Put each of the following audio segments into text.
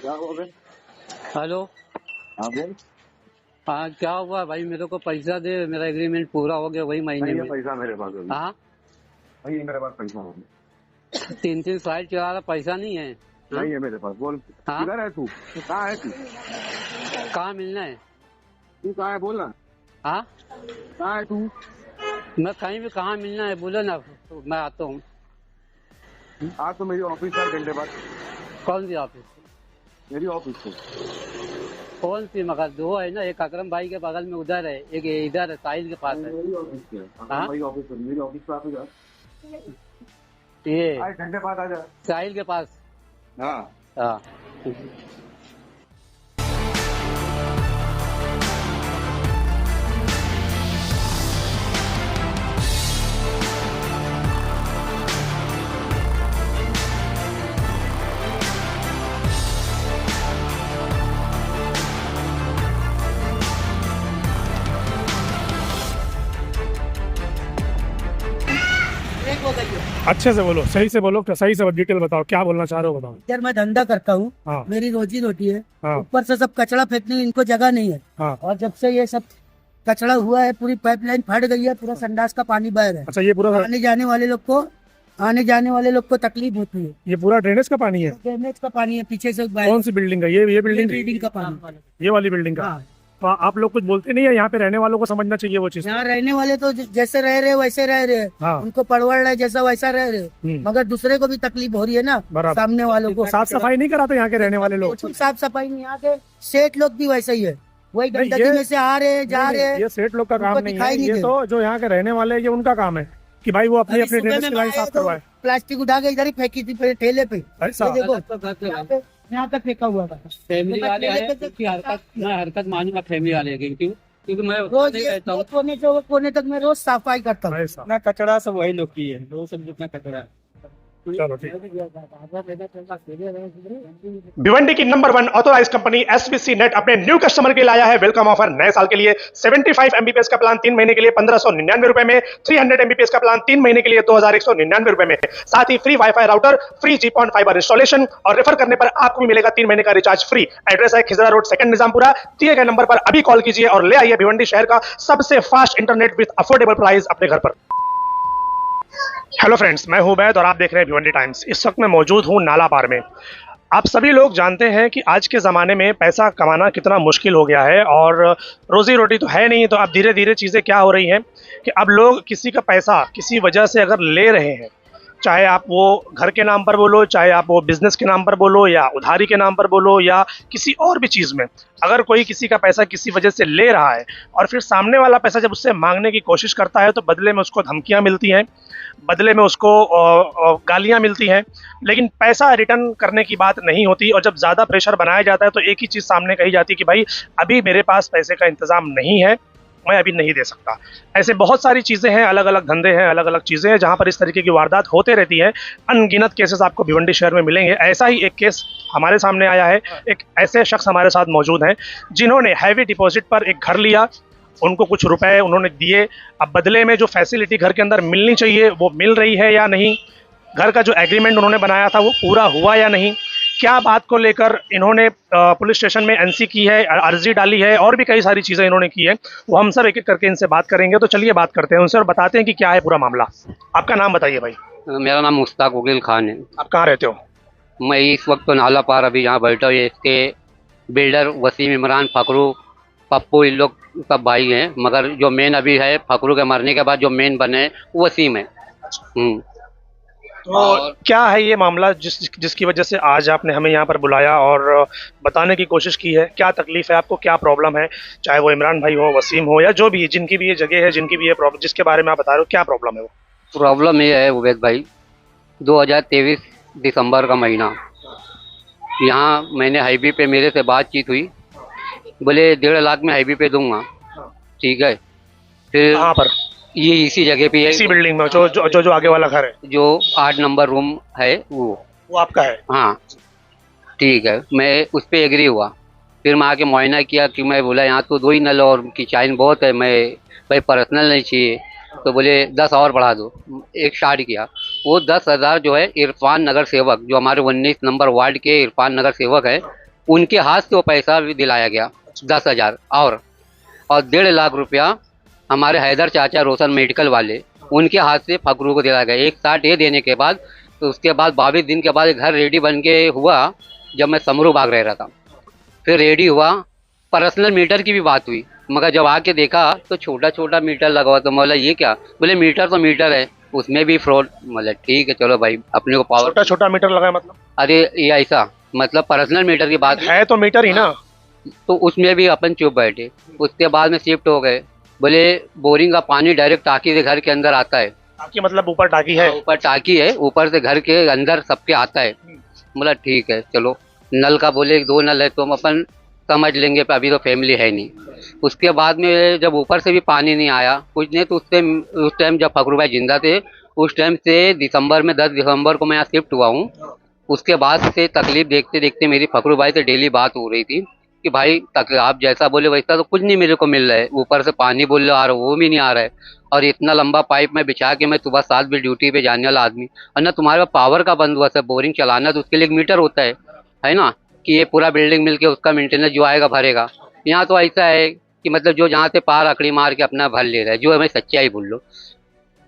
क्या हो गए? हेलो। हाँ बोल। हाँ, क्या हुआ भाई? मेरे को पैसा दे, मेरा एग्रीमेंट पूरा हो गया वही महीने नहीं है में। पैसा मेरे पास अभी। हाँ, नहीं है मेरे पास पैसा अभी। 3 साल चला रहा, पैसा नहीं है। हाँ नहीं है मेरे पास। बोल हाँ, किधर है तू? कहाँ है तू? कहाँ मिलना है? तू कहाँ है बोल ना। हाँ, कहाँ है तू? मैं कहीं भी, कहाँ मिलना है बोलो ना, मैं आता हूँ। आज तो मेरी ऑफिस है घंटे बाद। कौन सी ऑफिस? मेरी ऑफिस से। कौन सी? मगर दो है ना, एक अकरम भाई के बगल में उधर है, एक इधर है साहिल के पास है। मेरी ऑफिस से हाँ, भाई ऑफिस से मेरी ऑफिस पे आ जा। ये आज घंटे बाद आ जा। साहिल के पास। हाँ हाँ। अच्छे से बोलो, सही से बोलो, सही से डिटेल बताओ, क्या बोलना चाह रहे हो बताओ। यार मैं धंधा करता हूँ, हाँ मेरी रोजी रोटी है। हाँ ऊपर से सब कचरा फेंकने की इनको जगह नहीं है। हाँ। और जब से ये सब कचरा हुआ है, पूरी पाइपलाइन फट गई है, पूरा संडास का पानी बह रहा है। अच्छा, ये पूरा आने जाने वाले लोग को तकलीफ होती है। ये पूरा ड्रेनेज का पानी है? ड्रेनेज का पानी है, पीछे से कौन सी बिल्डिंग है ये बिल्डिंग? बिल्डिंग का पानी। ये वाली बिल्डिंग का? हाँ। तो आप लोग कुछ बोलते नहीं है? यहाँ पे रहने वालों को समझना चाहिए वो चीज। यहाँ रहने वाले तो जैसे रह रहे वैसे रह रहे, हाँ। उनको परवड़ रहा है जैसा वैसा रह रहे, मगर दूसरे को भी तकलीफ हो रही है ना, बराबर। सामने वालों को। साफ सफाई नहीं कराते यहाँ के रहने वाले लोग? कुछ साफ सफाई नहीं, यहाँ के सेठ लोग भी वैसे ही है, वही नहीं, गंदगी में से आ रहे जा नहीं, रहे। ये सेठ लोग का काम उनको नहीं दिखाई है, नहीं ये दे। तो जो यहाँ के रहने वाले हैं ये उनका काम है कि भाई वो अपनी अभी अपनी सुबह ड्रेनेज में की लाइन मैं आया साफ तो करवाए। प्लास्टिक उठा के इधर ही फेंकी थी ठेले पे। ऐसा? ये देखो यहाँ तक फेंका हुआ था। फैमिली तो मैं वाले ठेले हैं, पे उसकी हरकत मानूंगा फैमिली वाले की, क्योंकि मैं रोज नहीं ये रहता हूँ। कोने से वो कोने तक मैं रोज सफाई करता हूँ। ऐसा, ना कचरा सब वही लोग की है, वो सब जितना कचरा है। चलो ठीक। भिवंडी की number 1 authorise company SVC net अपने न्यू कस्टमर के लिए लाया है वेलकम ऑफर। नए साल के लिए 75 MBPS का प्लान 3 महीने के लिए 1599 रुपए में, 300 MBPS का प्लान 3 महीने के लिए 2199 रुपए में, साथ ही free wifi router, free GPON fibre installation और रेफर करने पर आपको भी मिलेगा 3 महीने का रिचार्ज फ्री। एड्रेस है खिजरा रोड 2 निजामपुरा। दिए गए नंबर पर अभी कॉल कीजिए और ले आइए भिवंडी शहर का सबसे fast internet with affordable price अपने घर पर। हेलो फ्रेंड्स, मैं हूं बैद और आप देख रहे हैं भिवंडी टाइम्स। इस वक्त मैं मौजूद हूं नाला पार में। आप सभी लोग जानते हैं कि आज के ज़माने में पैसा कमाना कितना मुश्किल हो गया है और रोज़ी रोटी तो है नहीं। तो अब धीरे धीरे चीज़ें क्या हो रही हैं कि अब लोग किसी का पैसा किसी वजह से अगर ले रहे हैं, चाहे आप वो घर के नाम पर बोलो, चाहे आप वो बिज़नेस के नाम पर बोलो, या उधारी के नाम पर बोलो, या किसी और भी चीज़ में, अगर कोई किसी का पैसा किसी वजह से ले रहा है और फिर सामने वाला पैसा जब उससे मांगने की कोशिश करता है तो बदले में उसको धमकियाँ मिलती हैं, बदले में उसको गालियाँ मिलती हैं, लेकिन पैसा रिटर्न करने की बात नहीं होती। और जब ज़्यादा प्रेशर बनाया जाता है तो एक ही चीज़ सामने कही जाती है कि भाई अभी मेरे पास पैसे का इंतज़ाम नहीं है, मैं अभी नहीं दे सकता। ऐसे बहुत सारी चीज़ें हैं, अलग अलग धंधे हैं, अलग अलग चीज़ें हैं जहाँ पर इस तरीके की वारदात होते रहती है। अनगिनत केसेस आपको भिवंडी शहर में मिलेंगे। ऐसा ही एक केस हमारे सामने आया है। एक ऐसे शख्स हमारे साथ मौजूद हैं जिन्होंने हैवी डिपॉजिट पर एक घर लिया, उनको कुछ रुपए उन्होंने दिए। अब बदले में जो फैसिलिटी घर के अंदर मिलनी चाहिए वो मिल रही है या नहीं, घर का जो एग्रीमेंट उन्होंने बनाया था वो पूरा हुआ या नहीं, क्या बात को लेकर इन्होंने पुलिस स्टेशन में NC की है, अर्जी डाली है, और भी कई सारी चीज़ें इन्होंने की है, वो हम सब एक एक करके इनसे बात करेंगे। तो चलिए बात करते हैं उनसे और बताते हैं कि क्या है पूरा मामला। आपका नाम बताइए भाई। मेरा नाम मुश्ताक उगिल खान है। आप कहाँ रहते हो? मैं इस वक्त तो नाला पार अभी यहाँ बैठा हूँ। इसके बिल्डर वसीम, इमरान, फकरू, पप्पू, इन लोग सब भाई हैं, मगर जो मेन अभी है फकरू के मरने के बाद जो मेन बने वो वसीम है। तो क्या है ये मामला जिसकी वजह से आज आपने हमें यहाँ पर बुलाया और बताने की कोशिश की है? क्या तकलीफ है आपको, क्या प्रॉब्लम है? चाहे वो इमरान भाई हो, वसीम हो, या जो भी जिनकी भी ये जगह है, जिनकी भी ये प्रॉब्लम, जिसके बारे में आप बता रहे हो, क्या प्रॉब्लम है वो? प्रॉब्लम ये है उबैद भाई, 2023 दिसंबर का महीना, यहाँ मैंने हाईवे पे मेरे से बातचीत हुई, बोले 1.5 लाख में हाईवे पे दूंगा। ठीक है, फिर कहाँ पर? ये इसी जगह पे है, इसी बिल्डिंग में जो आगे वाला घर है, जो 8 नंबर रूम है वो आपका है? हाँ ठीक है, मैं उस पर एग्री हुआ। फिर मैं आके मुआयना किया कि मैं बोला यहाँ तो 2 ही नल और किचन बहुत है, मैं भाई पर्सनल नहीं चाहिए, तो बोले 10 और बढ़ा दो। एक स्टार्ट किया, वो 10,000 जो है इरफान नगर सेवक, जो हमारे 19 नंबर वार्ड के इरफान नगर सेवक है, उनके हाथ से वो पैसा भी दिलाया गया 10,000 और 1.5 लाख रुपया हमारे हैदर चाचा रोशन मेडिकल वाले उनके हाथ से फकरू को दिलाया गया। एक साथ ये देने के बाद तो उसके बाद 22 दिन के बाद एक घर रेडी बन के हुआ जब मैं समरू बाग रह रहा था। फिर रेडी हुआ, पर्सनल मीटर की भी बात हुई, मगर जब आके देखा तो छोटा छोटा मीटर लगा हुआ। तो बोला ये क्या? बोले मीटर तो मीटर है, उसमें भी फ्रॉड। मतलब ठीक है चलो भाई, अपने को पावर। छोटा छोटा मीटर लगा है मतलब? अरे ये ऐसा मतलब पर्सनल मीटर की बात है तो मीटर ही ना। तो उसमें भी अपन चुप बैठे। उसके बाद में शिफ्ट हो गए। बोले बोरिंग का पानी डायरेक्ट टाकी से घर के अंदर आता है। टाकी मतलब ऊपर टाकी है? ऊपर टाकी है, ऊपर से घर के अंदर सबके आता है। बोला ठीक है चलो, नल का बोले 2 नल है तो हम अपन समझ लेंगे, पर अभी तो फैमिली है नहीं। उसके बाद में जब ऊपर से भी पानी नहीं आया कुछ नहीं, तो उस टाइम जब फकरू भाई जिंदा थे उस टाइम से दिसंबर में 10 दिसंबर को मैं यहाँ शिफ्ट हुआ हूँ। उसके बाद से तकलीफ देखते देखते मेरी फकरू भाई से डेली बात हो रही थी कि भाई आप जैसा बोले वैसा तो कुछ नहीं मेरे को मिल रहा है। ऊपर से पानी बोल रहे आ रहा वो भी नहीं आ रहा है, और इतना लंबा पाइप में बिछा के मैं सुबह 7 बजे ड्यूटी पे जाने वाला आदमी, और ना तुम्हारे पास पावर का बंदोबस्त है। बोरिंग चलाना तो उसके लिए एक मीटर होता है ना, कि ये पूरा बिल्डिंग मिलके उसका मेंटेनेंस जो आएगा भरेगा। यहाँ तो ऐसा है कि मतलब जो जहाँ से पार अकड़ी मार के अपना भर ले रहा है, जो हमें सच्चाई बोल लो।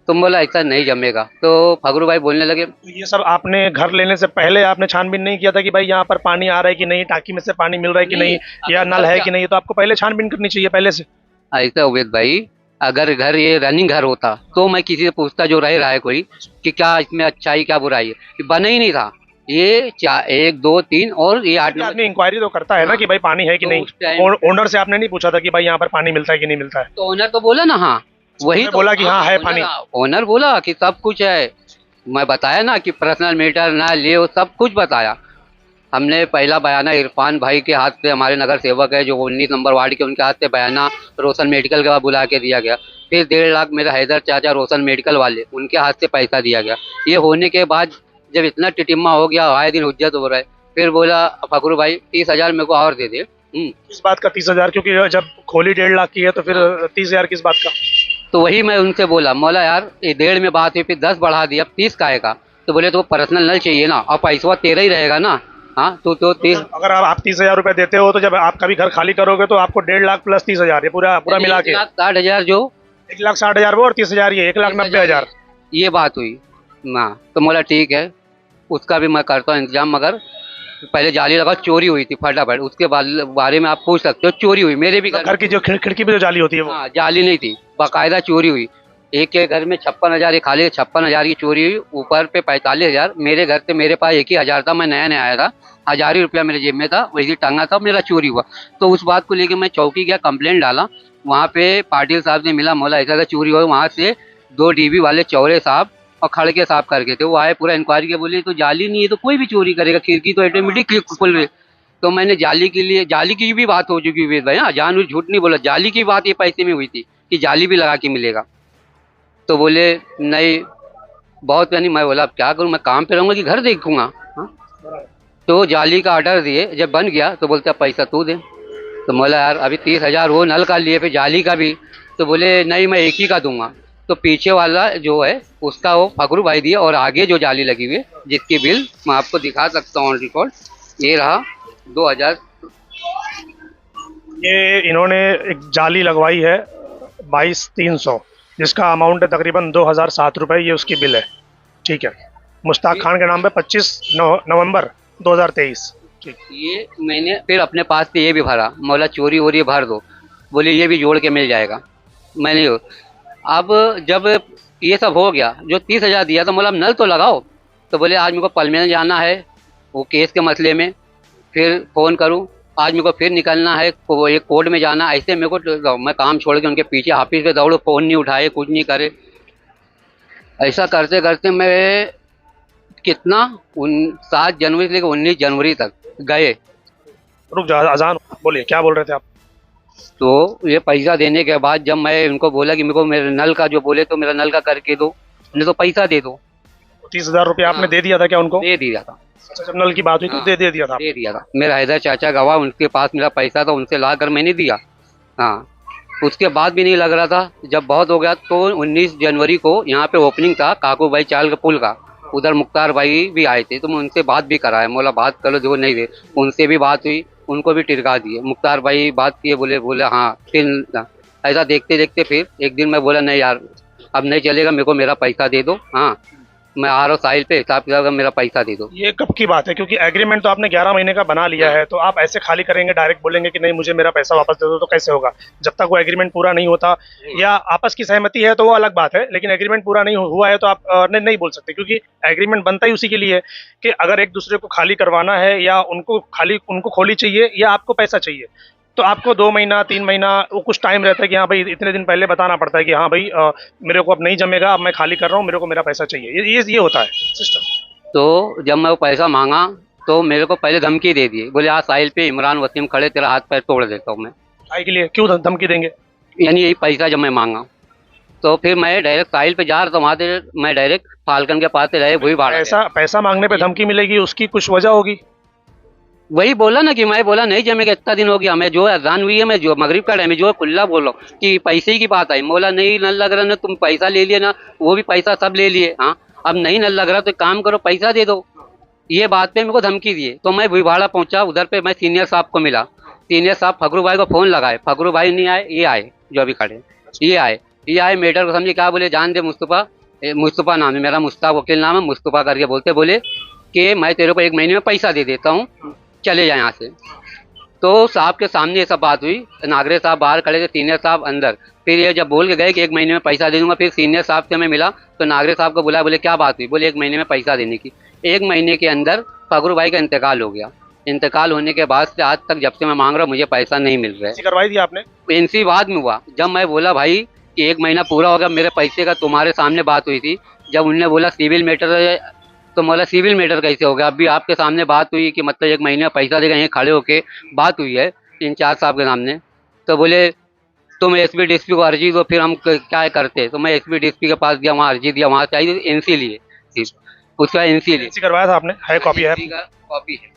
तुम बोला ऐसा नहीं जमेगा, तो फगरू भाई बोलने लगे। तो ये सब आपने घर लेने से पहले आपने छानबीन नहीं किया था कि भाई यहाँ पर पानी आ रहा है कि नहीं, टाकी में से पानी मिल रहा है कि नहीं, या नल है कि नहीं? तो आपको पहले छानबीन करनी चाहिए पहले से। ऐसा उवैद भाई, अगर घर ये रनिंग घर होता तो मैं किसी से पूछता जो रह रहा है कोई कि क्या इसमें अच्छाई क्या बुराई है, कि बना ही नहीं था। ये 1 2 3 और ये 8 आदमी इंक्वायरी तो करता है ना कि भाई पानी है कि तो नहीं। उस टाइम- ओनर से आपने नहीं पूछा था कि भाई यहाँ पर पानी मिलता है कि नहीं मिलता है? तो ओनर तो बोला ना हाँ, वही तो बोला कि हाँ है पानी। ओनर बोला कि सब कुछ है। मैं बताया ना कि पर्सनल मीटर ना ले, वो सब कुछ बताया। हमने पहला बयाना इरफान भाई के हाथ से, हमारे नगर सेवक है जो 19 नंबर वार्ड के, उनके हाथ से बयाना रोशन मेडिकल के बाद बुला के दिया गया। फिर 1.5 लाख मेरा हैदर चाचा रोशन मेडिकल वाले उनके हाथ से पैसा दिया गया। ये होने के बाद जब इतना टिटिम्मा हो गया, आए दिन हुज्जत हो रहा है, फिर बोला फकरू भाई 30,000 मेरे को और दे दे। किस बात का 30,000? क्योंकि जब खोली 1.5 लाख की है तो फिर 30,000 किस बात का? तो वही मैं उनसे बोला, मौला यार ये 1.5 में बात हुई, फिर 10 बढ़ा दिया, अब 30 का आएगा। तो बोले तो पर्सनल नल चाहिए ना, और पैसा तेरा ही रहेगा ना। हाँ तो 30। अगर आप 30,000 रुपए देते हो तो जब आप कभी घर खाली करोगे तो आपको 1.5 लाख प्लस 30,000 ये पूरा मिला के 1,60,000 जो 1,60,000 वो और 30,000 ये 1,90,000 ये बात हुई ना। तो बोला ठीक है, उसका भी मैं करता हूँ इंतजाम, मगर पहले जाली लगा, चोरी हुई थी फटाफट। उसके बारे में आप पूछ सकते हो, चोरी हुई मेरे भी घर की जो खिड़की पे जो जाली होती है वो? हाँ, जाली नहीं थी, बाकायदा चोरी हुई। एक के घर में 56,000, खाली 56,000 की चोरी हुई, ऊपर पे 45,000। मेरे घर से मेरे पास 1,000 था, मैं नया आया था, 1,000 रुपया मेरे जेब में था, वही टंगा था, मेरा चोरी हुआ। तो उस बात को लेकर मैं चौकी गया, कंप्लेंट डाला। वहाँ पे पाटिल साहब ने मिला, मौला ऐसा चोरी हुआ। वहाँ से 2 DB वाले चौरे साहब और खड़के साहब करके थे, वो आए, पूरा इंक्वायरी के बोले तो जाली नहीं है तो कोई भी चोरी करेगा, खिड़की तो ऑटोमेटिक खुल गई। तो मैंने जाली के लिए, जाली की भी बात हो चुकी है भाई, हाँ जान झूठ नहीं बोला, जाली की बात ये पैसे में हुई थी कि जाली भी लगा के मिलेगा। तो बोले नहीं बहुत यानी। मैं बोला अब क्या करूँ, मैं काम पे रहूँगा कि घर देखूंगा। हाँ? तो जाली का ऑर्डर दिए, जब बन गया तो बोलते अब पैसा तू दे। तो बोला यार अभी 30,000 वो नल का लिए, फिर जाली का भी। तो बोले नहीं मैं एक ही का दूंगा। तो पीछे वाला जो है उसका वो फकरू भाई दिया, और आगे जो जाली लगी हुई है जिसकी बिल मैं आपको दिखा सकता हूँ ऑन रिकॉर्ड, ये रहा 2000। ये इन्होंने एक जाली लगवाई है 22,300, जिसका अमाउंट है तकरीबन 2,007 रुपये, ये उसकी बिल है। ठीक है, मुश्ताक खान के नाम पे 25 नवंबर 2023। ठीक, ये मैंने फिर अपने पास से ये भी भरा, मौला चोरी हो रही है भर दो। बोले ये भी जोड़ के मिल जाएगा। मैंने अब जब ये सब हो गया, जो 30,000 दिया था, बोला अब नल तो लगाओ। तो बोले आज मेरे को पलमेल जाना है वो केस के मसले में, फिर फ़ोन करूं। आज मेरे को फिर निकलना है, वो एक कोर्ट में जाना। ऐसे मेरे को, मैं काम छोड़ के उनके पीछे ऑफिस पे दौड़ो, फ़ोन नहीं उठाए, कुछ नहीं करे। ऐसा करते करते मैं कितना 7 जनवरी से लेकर 19 जनवरी तक गए। रुक जाओ, अजान बोलिए, क्या बोल रहे थे आप? तो ये पैसा देने के बाद जब मैं उनको बोला कि मेरे को मेरे नल का जो बोले तो मेरा नल का करके दो, नहीं तो पैसा दे दो। 30,000 रुपये आपने दे दिया था क्या उनको? दे दिया था। अच्छा, जब नल की बात हुई तो दे दिया था? दे दिया था। मेरा हैदर चाचा गवाह, उनके पास मेरा पैसा था, उनसे ला कर मैंने दिया। हाँ, उसके बाद भी नहीं लग रहा था। जब बहुत हो गया तो 19 जनवरी को यहाँ पे ओपनिंग था काकू भाई चाल के पुल का, उधर मुख्तार भाई भी आए थे, तो मैं उनसे बात भी कराया, बोला बात कर लो, जो नहीं दे, उनसे भी बात हुई, उनको भी टिरका दिए। मुख्तार भाई बात किए, बोले हाँ। फिर ऐसा देखते देखते फिर एक दिन मैं बोला नहीं यार अब नहीं चलेगा, मेरे को मेरा पैसा दे दो, हाँ मैं आ रहा हूँ साहिल पे, हिसाब किताब मेरा पैसा दे दो। ये कब की बात है, क्योंकि एग्रीमेंट तो आपने 11 महीने का बना लिया है, तो आप ऐसे खाली करेंगे, डायरेक्ट बोलेंगे कि नहीं मुझे मेरा पैसा वापस दे दो, तो कैसे होगा? जब तक वो एग्रीमेंट पूरा नहीं होता, या आपस की सहमति है तो वो अलग बात है, लेकिन एग्रीमेंट पूरा नहीं हुआ है तो आप नहीं बोल सकते, क्योंकि एग्रीमेंट बनता ही उसी के लिए है कि अगर एक दूसरे को खाली करवाना है, या उनको खोली चाहिए या आपको पैसा चाहिए, तो आपको 2 महीना 3 महीना वो कुछ टाइम रहता है कि हाँ भाई इतने दिन पहले बताना पड़ता है कि हाँ भाई मेरे को अब नहीं जमेगा, अब मैं खाली कर रहा हूँ, मेरे को मेरा पैसा चाहिए। ये होता है सिस्टम। तो जब मैं वो पैसा मांगा तो मेरे को पहले धमकी दे दिए, बोले आज साहिल पे इमरान वसीम खड़े, तेरा हाथ पैर तोड़ देता हूँ मैं। भाई के लिए क्यों धमकी देंगे? यानी यही पैसा जब मैं मांगा, तो फिर मैं डायरेक्ट साहिल पे जा रहा था, वहाँ से मैं डायरेक्ट फाल्कन के पास से रहे वही भाड़ा। पैसा मांगने पे धमकी मिलेगी, उसकी कुछ वजह होगी? वही बोला ना कि मैं बोला नहीं जमेगा, इतना दिन हो गया, मैं जो अजान हुई है, मैं जो मगरिब का टाइम है, जो खुला बोल रहा हूँ कि पैसे की बात आई, बोला नहीं नल लग रहा ना, तुम पैसा ले लिए ना, वो भी पैसा सब ले लिए, हाँ अब नहीं नल लग रहा तो काम करो पैसा दे दो। ये बात पे मेरे को धमकी दिए। तो मैं भुईवाड़ा पहुंचा, उधर पे मैं सीनियर साहब को मिला, सीनियर साहब फकरू भाई को फोन लगाए, फकरू भाई नहीं आए, ये आए जो अभी खड़े, ये आए मेटर को समझे क्या बोले, जान दे मुस्तफ़ा नाम है मेरा, मुश्ताक वकील नाम है, मुस्तफ़ा करके बोले कि मैं तेरे को 1 महीने में पैसा दे देता हूँ, चले जाए यहाँ से। तो साहब के सामने ये सब बात हुई, नागरे साहब बाहर खड़े थे, सीनियर साहब अंदर। फिर ये जब बोल के गए कि 1 महीने में पैसा दे दूंगा, फिर सीनियर साहब से मैं मिला तो नागरे साहब को बुलाया, बोले क्या बात हुई, बोले 1 महीने में पैसा देने की। 1 महीने के अंदर फकरू भाई का इंतकाल हो गया, इंतकाल होने के बाद से आज तक जब से मैं मांग रहा हूँ मुझे पैसा नहीं मिल रहा है। करवाई थी आपने? एनसी बाद में हुआ, जब मैं बोला भाई कि 1 महीना पूरा हो गया मेरे पैसे का, तुम्हारे सामने बात हुई थी, जब उनने बोला सिविल मैटर, तो बोला सिविल मैटर कैसे हो गया, अभी आपके सामने बात हुई कि मतलब 1 महीने में पैसा देगा, यहीं खड़े होके बात हुई है इंचार्ज साहब के सामने। तो बोले तुम एसपी डीएसपी को अर्जी दो, फिर हम क्या करते। तो मैं एसपी डीएसपी के पास गया, वहाँ अर्जी दिया, वहाँ से आई एनसी लिए, उसका एनसी लिए। करवाया था आपने? है कॉपी है? कॉपी है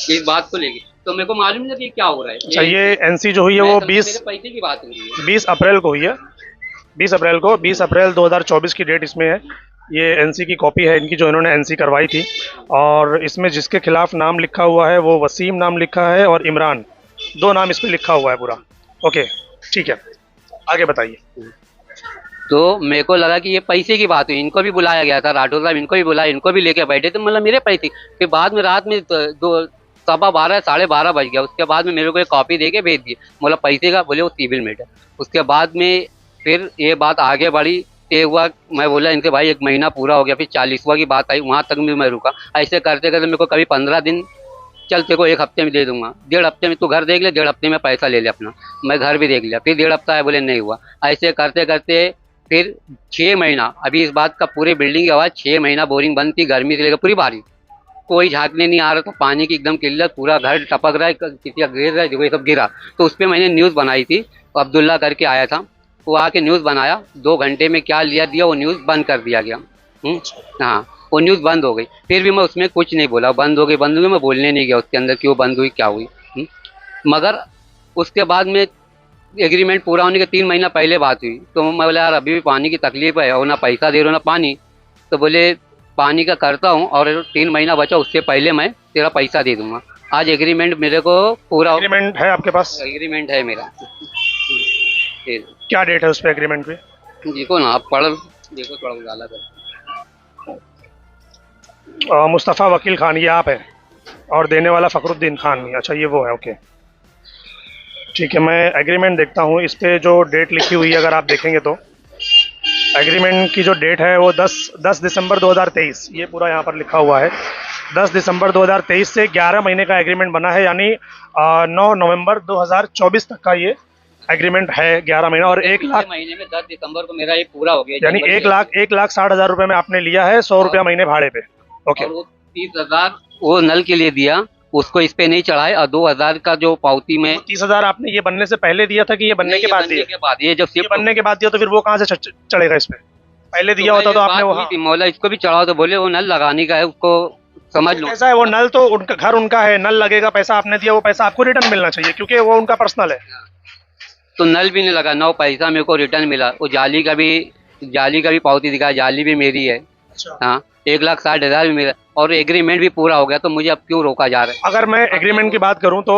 इस बात को लेके, तो मेरे को मालूम नहीं कि क्या हो रहा है। अच्छा, ये एनसी जो हुई है वो 20 पैसे की बात हो रही है, 20 अप्रैल को हुई है, 20 अप्रैल 2024 की डेट इसमें है। ये एनसी की कॉपी है इनकी, जो इन्होंने एनसी करवाई थी, और इसमें जिसके खिलाफ नाम लिखा हुआ है वो वसीम नाम लिखा है और इमरान, 2 नाम इस पर लिखा हुआ है पूरा। ओके ठीक है, आगे बताइए। तो मेरे को लगा कि ये पैसे की बात हुई, इनको भी बुलाया गया था, राठौर साहब इनको भी बुलाया, इनको भी लेके बैठे थे, मतलब मेरे पैसे। फिर बाद में रात में 12:15 साढ़े 12 बज गया, उसके बाद में मेरे को एक कॉपी दे के भेज दी, बोला पैसे का, बोले वो सिविल मैटर। उसके बाद में फिर ये बात आगे बढ़ी, ये हुआ, मैं बोला इनसे भाई 1 महीना पूरा हो गया, फिर 40वां की बात आई, वहाँ तक भी मैं रुका। ऐसे करते करते मेरे को कभी 15 दिन, चल तेरे को 1 हफ्ते में दे दूंगा, 1.5 हफ्ते में तू घर देख ले, 1.5 हफ्ते में पैसा ले ले अपना। मैं घर भी देख लिया, फिर 1.5 हफ्ता है, बोले नहीं हुआ। ऐसे करते करते फिर 6 महीना, अभी इस बात का पूरी बिल्डिंग की आवाज़, 6 महीना बोरिंग बंद थी, गर्मी से लेकर पूरी बारिश, कोई झाँकने नहीं आ रहा था, पानी की एकदम किल्लत, पूरा घर टपक रहा है, किसी का गिर रहा है, जो ये सब गिरा। तो उस पर मैंने न्यूज़ बनाई थी, अब्दुल्ला करके आया था, वो आके न्यूज़ बनाया, 2 घंटे में क्या लिया दिया, वो न्यूज़ बंद कर दिया गया। हाँ, वो न्यूज़ बंद हो गई। फिर भी मैं उसमें कुछ नहीं बोला, बंद हो गई, मैं बोलने नहीं गया उसके अंदर क्यों बंद हुई क्या हुई। मगर उसके बाद में एग्रीमेंट पूरा होने के 3 महीना पहले बात हुई, तो मैं बोला यार अभी भी पानी की तकलीफ है, और ना पैसा दे रहे हो ना पानी। तो बोले पानी का करता हूँ, और 3 महीना बचा, उससे पहले मैं तेरा पैसा दे दूंगा। आज एग्रीमेंट मेरे को पूरा, एग्रीमेंट है आपके पास? एग्रीमेंट है मेरा। क्या डेट है उस पर एग्रीमेंट पे? देखो ना, आप पढ़ देखो, थोड़ा उजाला कर। मुस्तफ़ा वकील खान ये आप है, और देने वाला फ़खरुद्दीन खान। अच्छा ये वो है, ओके ठीक है। मैं एग्रीमेंट देखता हूँ, इस पर जो डेट लिखी हुई है अगर आप देखेंगे तो एग्रीमेंट की जो डेट है वो 10 दिसंबर 2023, ये पूरा यहाँ पर लिखा हुआ है। 10 दिसंबर 2023 से 11 महीने का एग्रीमेंट बना है, यानी 9 नवंबर 2024 तक का ये एग्रीमेंट है, 11 महीना। और 1 लाख महीने में 10 दिसंबर को मेरा ये पूरा हो गया, यानी 1,60,000 रुपये में आपने लिया है, 100 रुपया महीने भाड़े पे। ओके, और वो 30,000 वो नल के लिए दिया, उसको इस पे नहीं चढ़ाए, और 2,000 का जो पावती में 30,000 आपने ये बनने से पहले दिया था कि ये बनने के बाद दिया? ये जब ये बनने के बाद दिया, तो फिर वो कहाँ से चढ़ेगा इस पे? पहले दिया होता तो आपने वो मौला इसको भी चढ़ाओ, तो बोले वो नल लगाने का है, उसको समझ लो। ऐसा है, वो नल तो उनका घर उनका है, नल लगेगा, पैसा आपने दिया, वो पैसा आपको रिटर्न मिलना चाहिए क्योंकि वो उनका पर्सनल है। तो नल भी नहीं लगा, 9 पैसा मेरे को रिटर्न मिला। वो जाली का भी पावती दिखाया, जाली भी मेरी है, हाँ 1,60,000 भी मेरा और एग्रीमेंट भी पूरा हो गया, तो मुझे अब क्यों रोका जा रहा है? अगर मैं एग्रीमेंट की बात करूं तो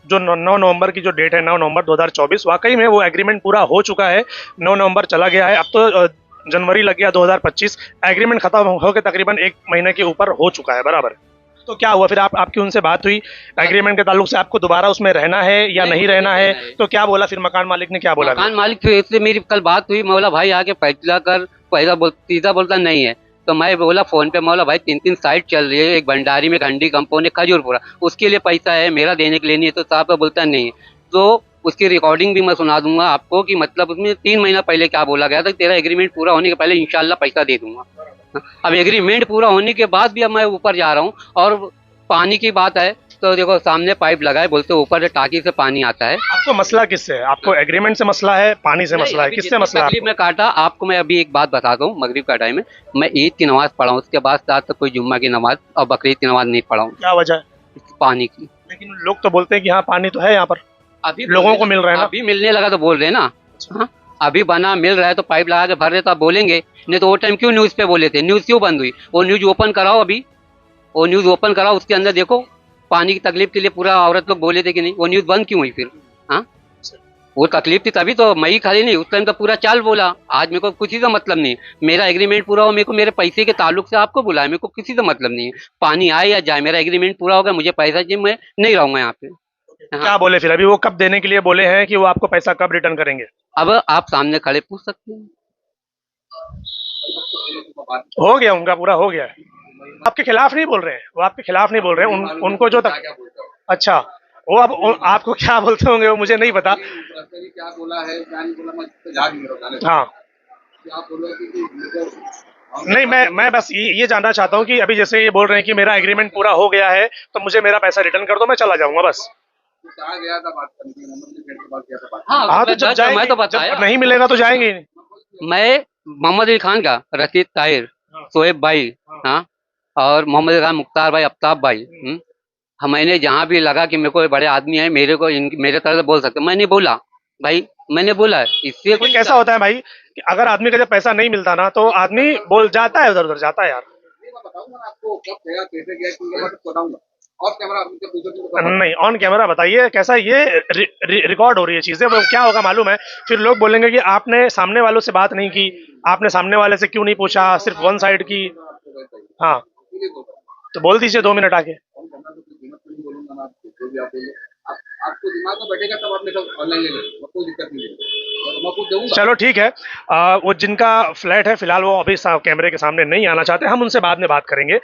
जो 9 नवंबर की जो डेट है 9 नवंबर 2024 वाकई में वो एग्रीमेंट पूरा हो चुका है। 9 नवंबर चला गया है, अब तो जनवरी लग गया 2025, एग्रीमेंट खत्म होकर तकरीबन 1 महीने के ऊपर हो चुका है बराबर। तो क्या हुआ फिर आपकी उनसे बात हुई एग्रीमेंट के ताल्लुक से, आपको दोबारा उसमें रहना है या नहीं रहना है? तो क्या बोला फिर मकान मालिक ने, क्या बोला? मकान मालिक से इससे मेरी कल बात हुई, मैं बोला भाई आके फैसला कर, सीधा बोलता नहीं है। तो मैं बोला फोन पे, मैं बोला भाई 3 साइट चल रही है, एक भंडारी में घंटी कंपाउंड है खजूरपुरा, उसके लिए पैसा है, मेरा देने के लिए नहीं है। तो साहब बोलता नहीं है। तो उसकी रिकॉर्डिंग भी मैं सुना दूंगा आपको कि मतलब उसमें 3 महीना पहले क्या बोला गया था, तेरा एग्रीमेंट पूरा होने के पहले इंशाल्लाह पैसा दे दूंगा। अब एग्रीमेंट पूरा होने के बाद भी अब मैं ऊपर जा रहा हूँ। और पानी की बात है तो देखो सामने पाइप लगा है, बोलते ऊपर से टाकी से पानी आता है। आपको मसला किससे है? आपको एग्रीमेंट से मसला है, पानी से मसला है, किससे मसला है? मैं काटा आपको, मैं अभी एक बात बताता हूँ। मगरिब का टाइम है, मैं ईद की नमाज पढ़ा हूँ, उसके बाद साथ तक कोई जुम्मा की नमाज और बकरीद की नमाज नहीं पढ़ा हूँ। क्या वजह है? पानी की। लेकिन लोग तो बोलते हैं कि हाँ पानी तो है यहाँ पर, अभी लोगों को मिल रहा है ना? अभी मिलने लगा तो बोल रहे हैं ना। हाँ? अभी बना मिल रहा है तो पाइप लगा के भर रहे तो आप बोलेंगे, नहीं तो वो टाइम क्यों न्यूज पे बोले थे? न्यूज क्यों बंद हुई? वो न्यूज ओपन कराओ, अभी वो न्यूज ओपन कराओ, उसके अंदर देखो पानी की तकलीफ के लिए पूरा औरत लोग बोले थे कि नहीं, वो न्यूज बंद क्यों हुई फिर? हाँ वो तकलीफ थी तभी तो मई खाली नहीं, उस टाइम तो पूरा चाल बोला। आज मेरे को किसी का मतलब नहीं, मेरा एग्रीमेंट पूरा हो, मेरे को मेरे पैसे के ताल्लुक से आपको बुलाया, मेरे को किसी का मतलब नहीं है। पानी आए या जाए, मेरा एग्रीमेंट पूरा हो गया, मुझे पैसा चाहिए, मैं नहीं रहूंगा यहाँ पे। क्या बोले फिर? अभी वो कब देने के लिए बोले हैं कि वो आपको पैसा कब रिटर्न करेंगे? अब आप सामने खड़े पूछ सकते हैं। हो गया उनका पूरा हो गया है। आपके खिलाफ नहीं बोल रहे हैं, वो आपके खिलाफ नहीं बोल रहे हैं। उनको जो तक अच्छा वो अब आपको क्या बोलते होंगे वो मुझे नहीं पता। क्या बोला है क्या नहीं बोला, मैं याद नहीं रहा। हाँ क्या बोला कि नहीं, मैं बस ये जानना चाहता हूँ कि अभी जैसे ये बोल रहे हैं कि मेरा एग्रीमेंट पूरा हो गया है तो मुझे मेरा पैसा रिटर्न कर दो, मैं चला जाऊंगा बस। कहा गया था बात करने के लिए, नंबर के बात किया था बात। हाँ तो जब जाएंगे, मैं तो बताया जब नहीं मिलेगा तो जाएंगे ही नहीं। मैं मोहम्मद अली खान का, रशीद ताहिर, शोएब भाई, हाँ, और मोहम्मद अली खान, मुख्तार भाई, आफ्ताब भाई, मैंने जहाँ भी लगा कि मेरे को बड़े आदमी है, मेरे को मेरे तरह से बोल सकते, मैंने बोला भाई, मैंने बोला इससे कोई कैसा होता है भाई कि अगर आदमी का जब पैसा नहीं मिलता ना तो आदमी बोल जाता है, उधर उधर जाता है यार। मैं बताऊंगा आपको कब गया कैसे गया, क्योंकि मैं बताऊंगा ऑफ कैमरा आपको पूछो। नहीं ऑन कैमरा बताइए कैसा ये रिकॉर्ड हो रही है चीजें, वो क्या होगा मालूम है? फिर लोग बोलेंगे कि आपने सामने वालों से बात नहीं की, आपने सामने वाले से क्यों नहीं पूछा, सिर्फ वन साइड की। हाँ तो बोल दीजिए 2 मिनट आके। आपको दिमाग में बैठेगा तब आपने सब ऑनलाइन ले लो, कोई दिक्कत नहीं है, मैं कुछ दूंगा। चलो ठीक है। वो जिनका फ्लैट है फिलहाल वो अभी कैमरे के सामने नहीं आना चाहते, हम उनसे बाद में बात करेंगे।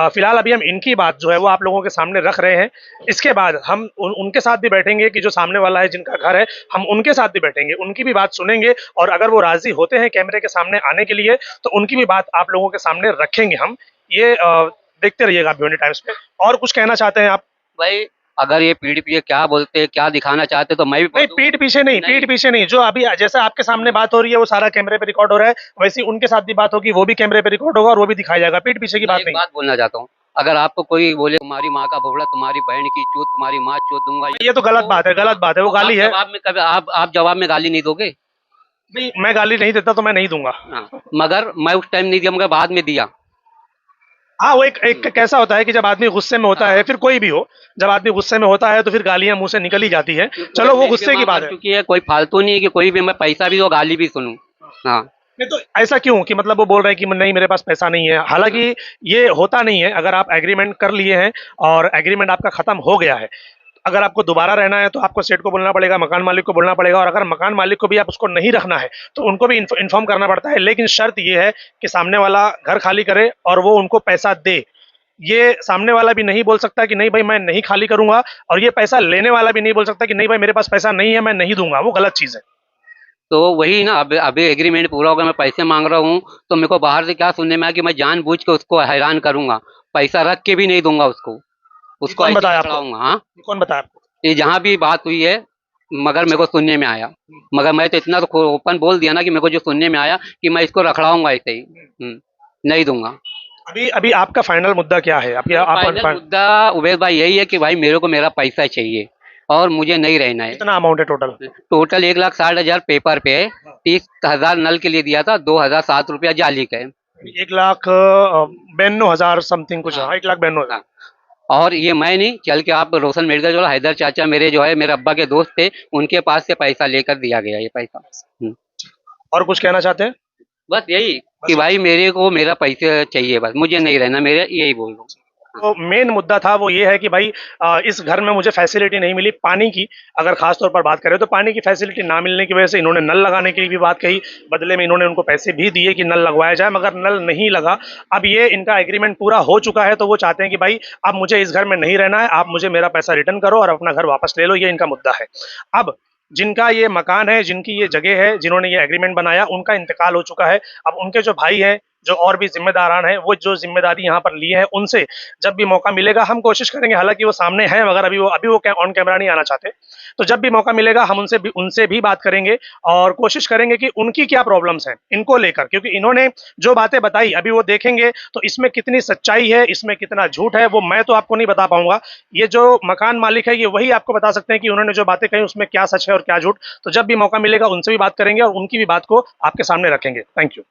फिलहाल अभी हम इनकी बात जो है वो आप लोगों के सामने रख रहे हैं। इसके बाद हम उनके साथ भी बैठेंगे कि जो सामने वाला है जिनका घर है, हम उनके साथ भी बैठेंगे, उनकी भी बात सुनेंगे, और अगर वो राजी होते हैं कैमरे के सामने आने के लिए तो उनकी भी बात आप लोगों के सामने रखेंगे हम। ये देखते रहिएगा भिवानी टाइम्स पे। और कुछ कहना चाहते हैं आप? भाई अगर ये पीठ पीछे क्या बोलते, क्या दिखाना चाहते तो मैं भी नहीं, पीठ पीछे नहीं, पीठ पीछे नहीं। जो अभी जैसे आपके सामने बात हो रही है वो सारा कैमरे पे रिकॉर्ड हो रहा है, वैसे उनके साथ भी बात होगी, वो भी कैमरे पे रिकॉर्ड होगा और वो भी दिखाया जाएगा। पीठ पीछे की बात नहीं। बात बोलना चाहता हूँ, अगर आपको कोई बोले तुम्हारी माँ का भोगड़ा, तुम्हारी बहन की चोट, तुम्हारी माँ चोट दूंगा, ये तो गलत बात है, गलत बात है, वो गाली है। जवाब में कभी आप जवाब में गाली नहीं दोगे? नहीं, मैं गाली नहीं देता तो मैं नहीं दूंगा। हाँ, मगर मैं उस टाइम नहीं दिया, मगर बाद में दिया। हाँ वो एक कैसा होता है कि जब आदमी गुस्से में होता है, फिर कोई भी हो, जब आदमी गुस्से में होता है तो फिर गालियां मुंह से निकल ही जाती है। चलो वो गुस्से की बात है, क्योंकि कोई फालतू नहीं है कि कोई भी मैं पैसा भी दो गाली भी सुनूं। हाँ नहीं तो ऐसा क्यों कि मतलब वो बोल रहे हैं कि नहीं मेरे पास पैसा नहीं है, हालांकि ये होता नहीं है। अगर आप एग्रीमेंट कर लिए हैं और एग्रीमेंट आपका खत्म हो गया है, अगर आपको दोबारा रहना है तो आपको सेठ को बोलना पड़ेगा, मकान मालिक को बोलना पड़ेगा, और अगर मकान मालिक को भी आप उसको नहीं रखना है तो उनको भी इन्फॉर्म करना पड़ता है। लेकिन शर्त ये है कि सामने वाला घर खाली करे और वो उनको पैसा दे। ये सामने वाला भी नहीं बोल सकता कि नहीं भाई मैं नहीं खाली करूंगा, और ये पैसा लेने वाला भी नहीं बोल सकता कि नहीं भाई मेरे पास पैसा नहीं है मैं नहीं दूंगा। वो गलत चीज है। तो वही ना, अभी एग्रीमेंट पूरा होगा, मैं पैसे मांग रहा हूँ, तो मेरे को बाहर से क्या सुनने में आया कि मैं जानबूझ के उसको हैरान करूंगा, पैसा रख के भी नहीं दूंगा उसको कौन बताया आपको? हाँ कौन बताया आपको? ये जहाँ भी बात हुई है, मगर मेरे को सुनने में आया, मगर मैं तो इतना तो ओपन बोल दिया ना कि मेरे को जो सुनने में आया कि मैं इसको रखड़ाऊंगा ऐसे ही, नहीं दूंगा। अभी आपका फाइनल मुद्दा क्या है? फाइनल मुद्दा उबैद भाई यही है कि भाई मेरे को मेरा पैसा चाहिए और मुझे नहीं रहना है। कितना अमाउंट है टोटल? टोटल 1,60,000 पेपर पे है, 30,000 नल के लिए दिया था, 2,007 रुपया जाली का है। 1,92,000 समथिंग कुछ, हाँ 1,92,000। हाँ। और ये मैं नहीं, चल के आप रोशन मेडिकल जो हैदर चाचा मेरे जो है मेरे अब्बा के दोस्त थे, उनके पास से पैसा लेकर दिया गया ये पैसा। और कुछ कहना चाहते हैं? बस यही कि भाई मेरे को मेरा पैसे चाहिए, बस मुझे नहीं रहना, मेरे यही बोल रहा हूँ। तो मेन मुद्दा था वो ये है कि भाई इस घर में मुझे फैसिलिटी नहीं मिली पानी की। अगर खास तौर पर बात करें तो पानी की फैसिलिटी ना मिलने की वजह से इन्होंने नल लगाने की भी बात कही, बदले में इन्होंने उनको पैसे भी दिए कि नल लगवाया जाए, मगर नल नहीं लगा। अब ये इनका एग्रीमेंट पूरा हो चुका है, तो वो चाहते हैं कि भाई अब मुझे इस घर में नहीं रहना है, आप मुझे मेरा पैसा रिटर्न करो और अपना घर वापस ले लो, ये इनका मुद्दा है। अब जिनका ये मकान है, जिनकी ये जगह है, जिन्होंने ये एग्रीमेंट बनाया, उनका इंतकाल हो चुका है। अब उनके जो भाई हैं, जो और भी जिम्मेदारान हैं, वो जो जिम्मेदारी यहाँ पर लिए हैं, उनसे जब भी मौका मिलेगा हम कोशिश करेंगे, हालांकि वो सामने हैं मगर अभी वो ऑन कैमरा नहीं आना चाहते, तो जब भी मौका मिलेगा हम उनसे भी बात करेंगे और कोशिश करेंगे कि उनकी क्या प्रॉब्लम्स हैं इनको लेकर, क्योंकि इन्होंने जो बातें बताई अभी वो देखेंगे तो इसमें कितनी सच्चाई है, इसमें कितना झूठ है, वो मैं तो आपको नहीं बता पाऊंगा। ये जो मकान मालिक है ये वही आपको बता सकते हैं कि उन्होंने जो बातें कही उसमें क्या सच है और क्या झूठ। तो जब भी मौका मिलेगा उनसे भी बात करेंगे और उनकी भी बात को आपके सामने रखेंगे। Thank you.